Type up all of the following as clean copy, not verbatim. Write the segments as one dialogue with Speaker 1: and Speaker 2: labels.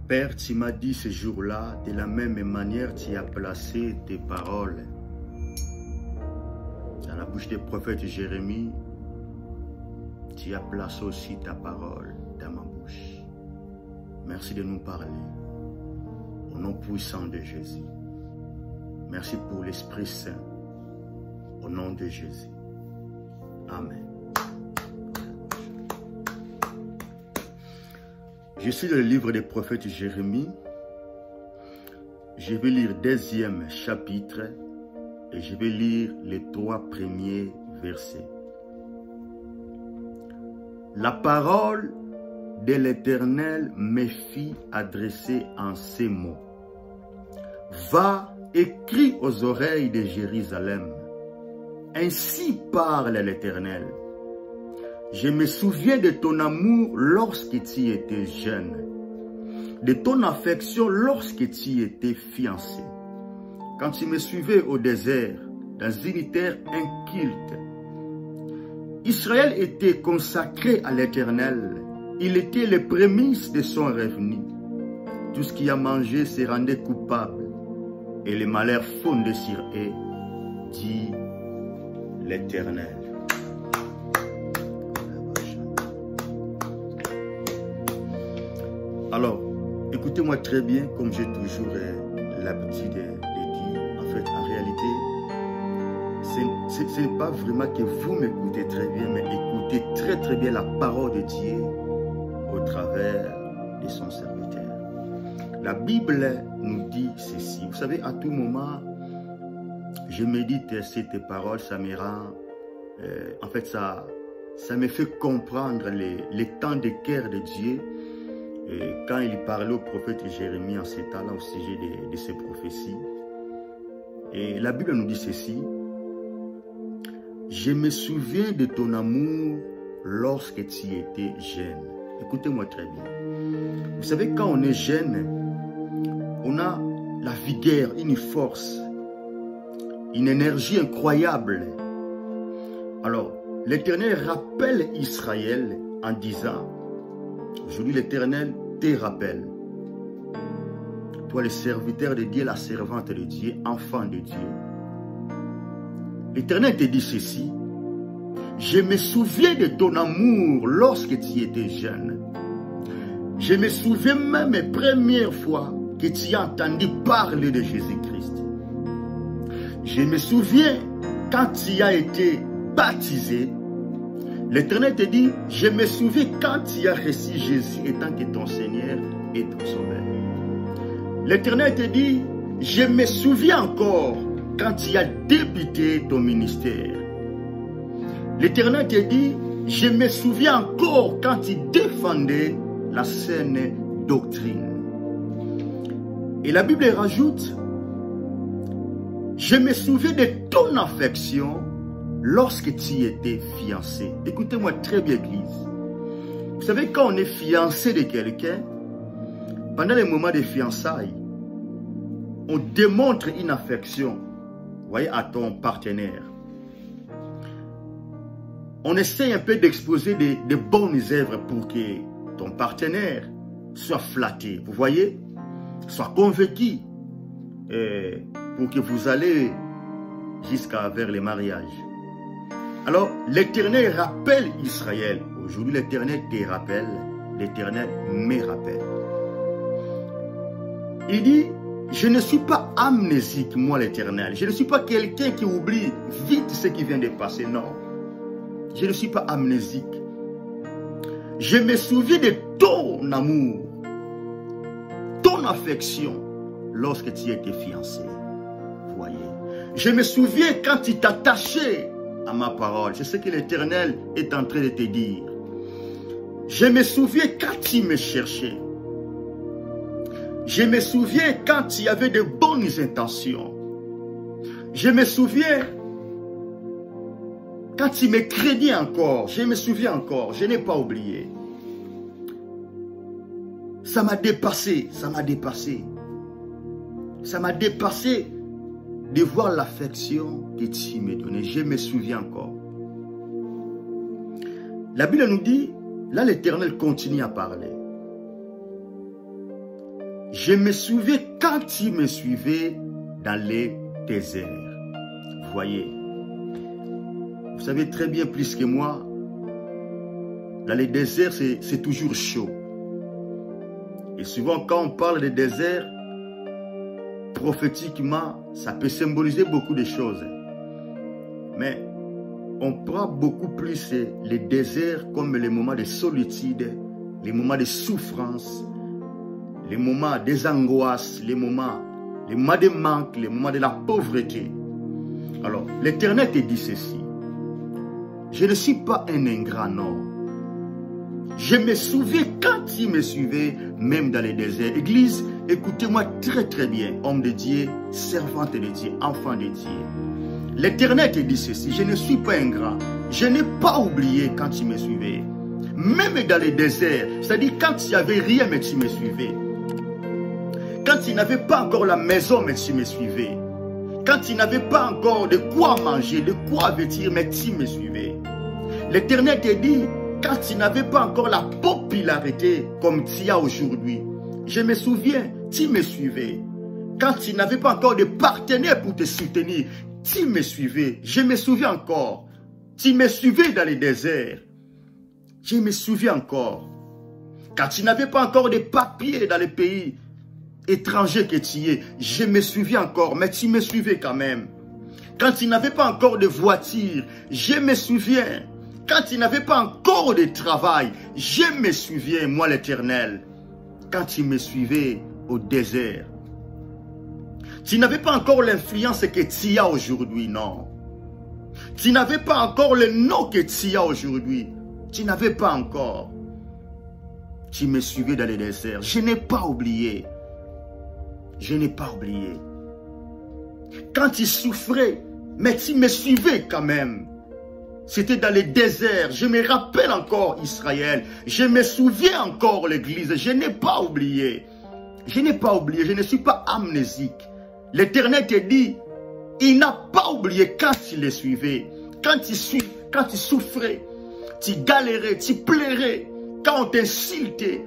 Speaker 1: Père, tu m'as dit ce jour-là, de la même manière, tu as placé tes paroles dans la bouche du prophète Jérémie. Tu as placé aussi ta parole dans ma bouche. Merci de nous parler. Au nom puissant de Jésus. Merci pour l'Esprit Saint. Au nom de Jésus. Amen. Je suis dans le livre des prophètes Jérémie. Je vais lire le 2e chapitre et je vais lire les 3 premiers versets. La parole de l'Éternel me fit adresser en ces mots. Va, écris aux oreilles de Jérusalem. Ainsi parle l'Éternel. Je me souviens de ton amour lorsque tu étais jeune, de ton affection lorsque tu étais fiancé. Quand tu me suivais au désert, dans une terre inculte, Israël était consacré à l'Éternel. Il était les prémices de son revenu. Tout ce qui a mangé se rendait coupable, et les malheurs fondaient sur eux, dit l'Éternel. Alors, écoutez-moi très bien, comme j'ai toujours l'habitude de dire. En fait, en réalité, ce n'est pas vraiment que vous m'écoutez très bien, mais écoutez très très bien la parole de Dieu au travers de son serviteur. La Bible nous dit ceci. Vous savez, à tout moment, je médite ces paroles, ça me rend... en fait, ça me fait comprendre les temps de cœur de Dieu. Et quand il parlait au prophète Jérémie en ces temps-là au sujet de ses prophéties. Et la Bible nous dit ceci. Je me souviens de ton amour lorsque tu étais jeune. Écoutez-moi très bien. Vous savez, quand on est jeune, on a la vigueur, une force, une énergie incroyable. Alors, l'Éternel rappelle Israël en disant, aujourd'hui l'Éternel te rappelle. Toi le serviteur de Dieu, la servante de Dieu, enfant de Dieu. L'Éternel te dit ceci. Je me souviens de ton amour lorsque tu étais jeune. Je me souviens même la première fois que tu as entendu parler de Jésus-Christ. Je me souviens quand tu as été baptisé. L'Éternel te dit, je me souviens quand tu as reçu Jésus étant que ton Seigneur et ton Sauveur. L'Éternel te dit, je me souviens encore quand tu as débuté ton ministère. L'Éternel te dit, je me souviens encore quand tu défendais la saine doctrine. Et la Bible rajoute, je me souviens de ton affection lorsque tu étais fiancé. Écoutez-moi très bien, Église. Vous savez, quand on est fiancé de quelqu'un, pendant les moments de fiançailles, on démontre une affection, vous voyez, à ton partenaire. On essaie un peu d'exposer de bonnes œuvres pour que ton partenaire soit flatté, vous voyez, soit convaincu, pour que vous allez jusqu'à vers le mariage. Alors, l'Éternel rappelle Israël. Aujourd'hui, l'Éternel te rappelle. L'Éternel me rappelle. Il dit, je ne suis pas amnésique, moi l'Éternel. Je ne suis pas quelqu'un qui oublie vite ce qui vient de passer. Non. Je ne suis pas amnésique. Je me souviens de ton amour, ton affection, lorsque tu étais fiancé. Vous voyez. Je me souviens quand tu t'attachais à ma parole. C'est ce que l'Éternel est en train de te dire. Je me souviens quand tu me cherchais. Je me souviens quand tu avais de bonnes intentions. Je me souviens quand tu me craignais encore. Je me souviens encore. Je n'ai pas oublié. Ça m'a dépassé. Ça m'a dépassé. Ça m'a dépassé de voir l'affection que tu me donnais. Je me souviens encore. La Bible nous dit, là l'Éternel continue à parler. Je me souviens quand il me suivait dans les déserts. Vous voyez, vous savez très bien plus que moi, dans les déserts, c'est toujours chaud. Et souvent, quand on parle des déserts, prophétiquement, ça peut symboliser beaucoup de choses. Mais on prend beaucoup plus les déserts comme les moments de solitude, les moments de souffrance, les moments des angoisses, les moments de manque, les moments de la pauvreté. Alors, l'Éternel te dit ceci. Je ne suis pas un ingrat, non. Je me souviens quand il me suivait, même dans les déserts. Église, écoutez-moi très très bien, homme de Dieu, servante de Dieu, enfant de Dieu. L'Éternel te dit ceci, je ne suis pas ingrat. Je n'ai pas oublié quand il me suivait. Même dans les déserts, c'est-à-dire quand il n'y avait rien, mais tu me suivais. Quand il n'avait pas encore la maison, mais tu me suivais. Quand il n'avait pas encore de quoi manger, de quoi vêtir, mais tu me suivais. L'Éternel te dit, quand tu n'avais pas encore la popularité comme tu as aujourd'hui, je me souviens, tu me suivais. Quand tu n'avais pas encore de partenaires pour te soutenir, tu me suivais. Je me souviens encore. Tu me suivais dans les déserts. Je me souviens encore. Quand tu n'avais pas encore de papiers dans les pays étrangers que tu es, je me souviens encore, mais tu me suivais quand même. Quand tu n'avais pas encore de voiture, je me souviens. Quand tu n'avais pas encore de travail, je me souviens, moi l'Éternel. Quand tu me suivais au désert. Tu n'avais pas encore l'influence que tu as aujourd'hui, non. Tu n'avais pas encore le nom que tu as aujourd'hui. Tu n'avais pas encore. Tu me suivais dans les déserts. Je n'ai pas oublié. Je n'ai pas oublié. Quand tu souffrais, mais tu me suivais quand même. C'était dans les déserts. Je me rappelle encore Israël. Je me souviens encore l'Église. Je n'ai pas oublié. Je n'ai pas oublié. Je ne suis pas amnésique. L'Éternel te dit, il n'a pas oublié quand tu les suivais. Quand tu souffrais, tu galérais, tu pleurais. Quand on t'insultait.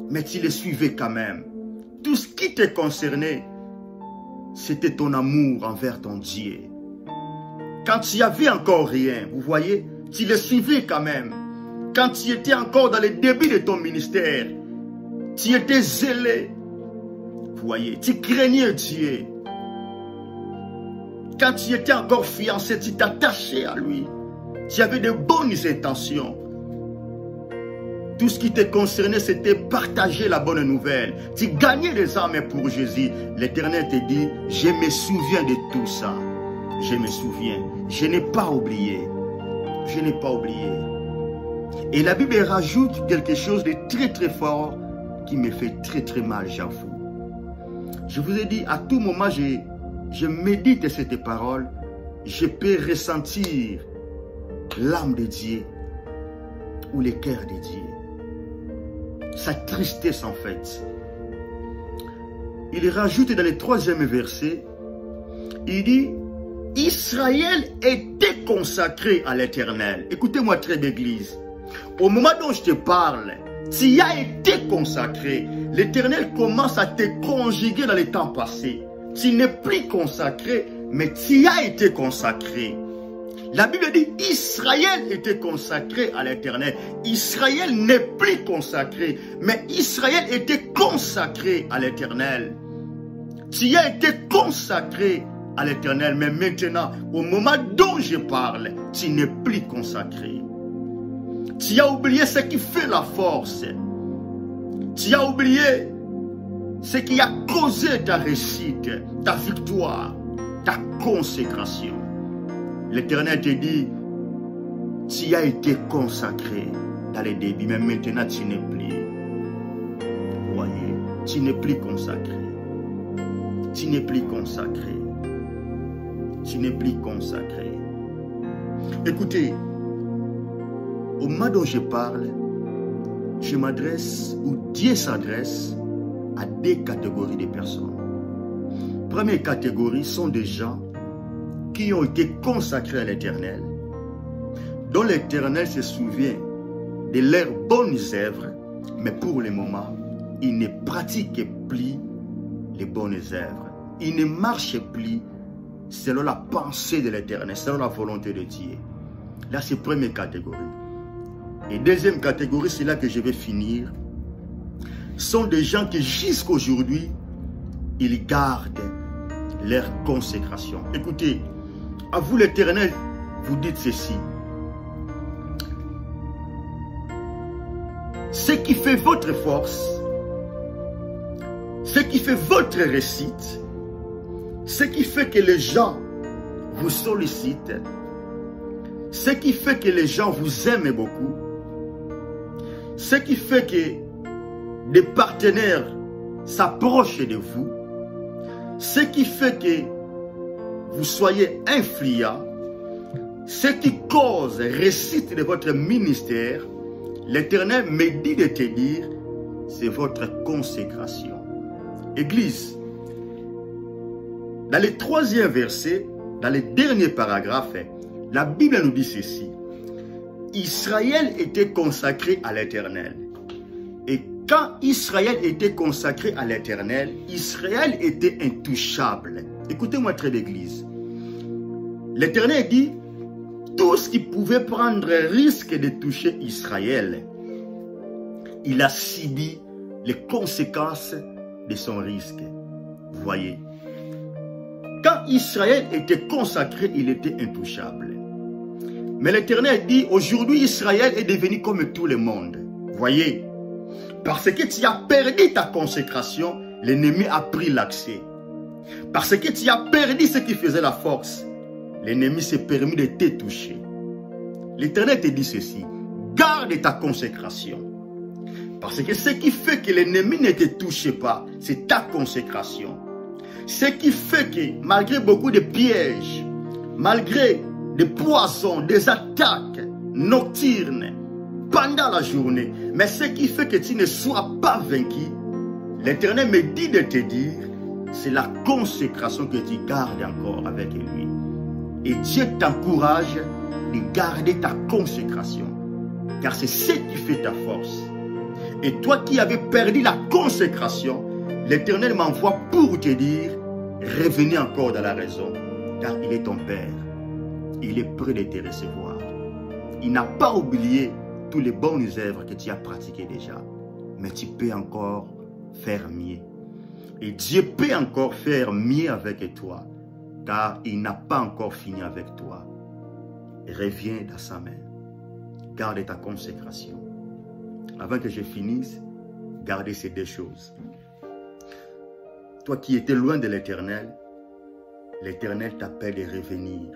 Speaker 1: Mais tu les suivais quand même. Tout ce qui te concernait, c'était ton amour envers ton Dieu. Quand tu n'avais encore rien, vous voyez, tu les suivais quand même. Quand tu étais encore dans les débuts de ton ministère, tu étais zélé. Vous voyez, tu craignais Dieu. Quand tu étais encore fiancé, tu t'attachais à lui. Tu avais de bonnes intentions. Tout ce qui te concernait, c'était partager la bonne nouvelle. Tu gagnais des âmes pour Jésus. L'Éternel te dit, je me souviens de tout ça. Je me souviens. Je n'ai pas oublié. Je n'ai pas oublié. Et la Bible rajoute quelque chose de très très fort qui me fait très très mal, j'avoue. Je vous ai dit, à tout moment, je médite cette parole. Je peux ressentir l'âme de Dieu ou le cœur de Dieu. Sa tristesse en fait. Il rajoute dans le 3e verset, il dit, Israël était consacré à l'Éternel. Écoutez-moi très bien, Église. Au moment dont je te parle, tu as été consacré. L'Éternel commence à te conjuguer dans les temps passés. Tu n'es plus consacré, mais tu as été consacré. La Bible dit Israël était consacré à l'Éternel. Israël n'est plus consacré, mais Israël était consacré à l'Éternel. Tu as été consacré à l'Éternel, mais maintenant, au moment dont je parle, tu n'es plus consacré. Tu as oublié ce qui fait la force. Tu as oublié ce qui a causé ta réussite, ta victoire, ta consécration. L'Éternel te dit, tu as été consacré dans les débuts, mais maintenant tu n'es plus. Vous voyez, tu n'es plus consacré. Tu n'es plus consacré. Tu n'es plus consacré. Écoutez, au moment dont je parle, je m'adresse, ou Dieu s'adresse, à deux catégories de personnes. Première catégorie sont des gens qui ont été consacrés à l'Éternel, dont l'Éternel se souvient de leurs bonnes œuvres, mais pour le moment, il ne pratique plus les bonnes œuvres. Il ne marche plus selon la pensée de l'Éternel, selon la volonté de Dieu. Là, c'est la première catégorie. Et deuxième catégorie, c'est là que je vais finir, sont des gens qui jusqu'à aujourd'hui, ils gardent leur consécration. Écoutez, à vous l'Éternel, vous dites ceci. Ce qui fait votre force, ce qui fait votre réussite, ce qui fait que les gens vous sollicitent, ce qui fait que les gens vous aiment beaucoup, ce qui fait que des partenaires s'approchent de vous, ce qui fait que vous soyez influent, ce qui cause réussite de votre ministère, l'Éternel me dit de te dire, c'est votre consécration. Église, dans le 3e verset, dans le dernier paragraphe, la Bible nous dit ceci. Israël était consacré à l'Éternel. Et quand Israël était consacré à l'Éternel, Israël était intouchable. Écoutez-moi très l'Église. L'Éternel dit, tout ce qui pouvait prendre risque de toucher Israël, il a subi les conséquences de son risque. Vous voyez. Quand Israël était consacré, il était intouchable. Mais l'Éternel dit, aujourd'hui Israël est devenu comme tout le monde. Vous voyez. Parce que tu as perdu ta consécration, l'ennemi a pris l'accès. Parce que tu as perdu ce qui faisait la force, l'ennemi s'est permis de te toucher. L'Éternel te dit ceci, garde ta consécration. Parce que ce qui fait que l'ennemi ne te touche pas, c'est ta consécration. Ce qui fait que malgré beaucoup de pièges, malgré des poisons, des attaques nocturnes, pendant la journée, mais ce qui fait que tu ne sois pas vaincu, l'Éternel me dit de te dire, c'est la consécration que tu gardes encore avec lui. Et Dieu t'encourage de garder ta consécration. Car c'est ce qui fait ta force. Et toi qui avais perdu la consécration, l'Éternel m'envoie pour te dire, revenez encore dans la raison. Car il est ton Père. Il est prêt de te recevoir. Il n'a pas oublié toutes les bonnes œuvres que tu as pratiquées déjà. Mais tu peux encore faire mieux. Et Dieu peut encore faire mieux avec toi. Car il n'a pas encore fini avec toi. Reviens dans sa main. Garde ta consécration. Avant que je finisse, gardez ces deux choses. Toi qui étais loin de l'Éternel, l'Éternel t'appelle de revenir.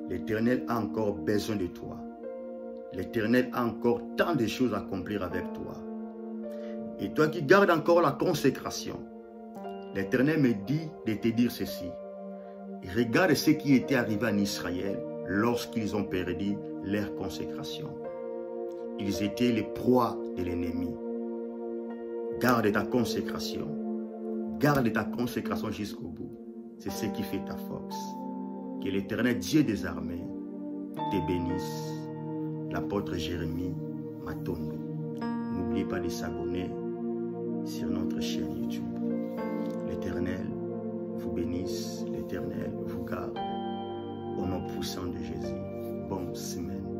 Speaker 1: L'Éternel a encore besoin de toi. L'Éternel a encore tant de choses à accomplir avec toi. Et toi qui gardes encore la consécration, l'Éternel me dit de te dire ceci. Regarde ce qui était arrivé en Israël lorsqu'ils ont perdu leur consécration. Ils étaient les proies de l'ennemi. Garde ta consécration. Garde ta consécration jusqu'au bout. C'est ce qui fait ta force. Que l'Éternel Dieu des armées te bénisse. L'apôtre Jérémie Matondo. N'oubliez pas de s'abonner sur notre chaîne YouTube. L'Éternel vous bénisse. L'Éternel vous garde. Au nom puissant de Jésus. Bonne semaine.